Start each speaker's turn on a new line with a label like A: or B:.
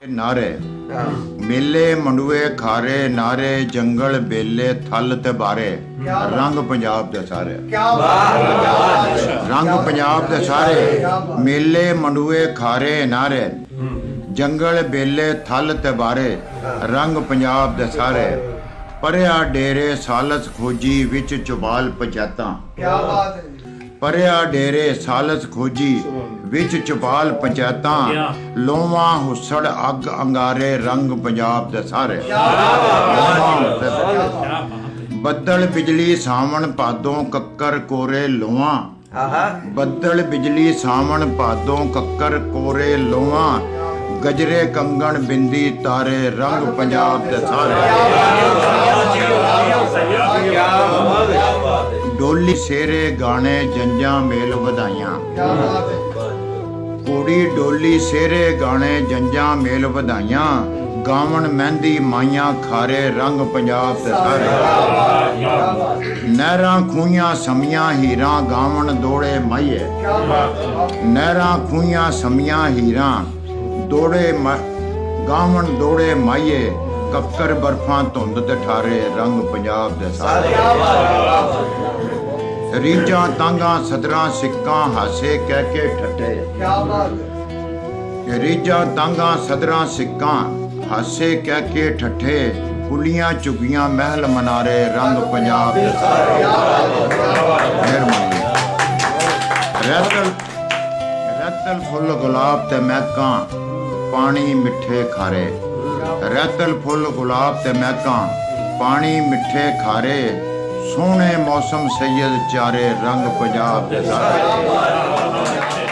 A: नारे मेले मंडुए खारे नारे जंगल बेले थल ते बारे रंग पंजाब दे सारे रंग पंजाब दे सारे मेले मंडुए खारे नारे जंगल बेले थल ते बारे रंग पंजाब दे सारे परिया डेरे सालस खोजी विच चुबाल पंचायतां परिया डेरे सालस खोजी विच चुबाल पंचायतां लोवां हुसड़ अग अंगारे रंग पंजाब दे सारे बदल बिजली सावण भादों कक्कर कोरे लोवां बदल बिजली सावण भादों कक्कर कोरे लोवां गजरे कंगन बिंदी तारे रंग पंजाब दे सारे डोली सेरे गाने जंजा मेल वधाइयां कुड़ी डोली सेरे गाने जंजा मेल वधाइयां गावन मेहंदी माइयां खारे रंग पंजाब दे सारे नहरां खूहियां समियां हीरां गावन दौड़े माइये नहरां खूहियां समियां हीरां दौड़े गावन दौड़े माइये कक्कर बर्फां धुंद ते ठारे रंग पंजाब दे सारे रीझां तांगां सदरां सिक्कां हासे कह के ठट्ठे रीझां तांगां सदरां सिक्कां हासे कह के ठट्ठे कुलियां चुगियां महल मनारे रंग पंजाब दे सारे मेहरबानी रैतल फुल गुलाब ते महकां पानी मिठे खारे रैतल फुल गुलाब ते महकां पानी मिठे खारे सोहने मौसम सैयद चारे रंग पंजाब दे सारे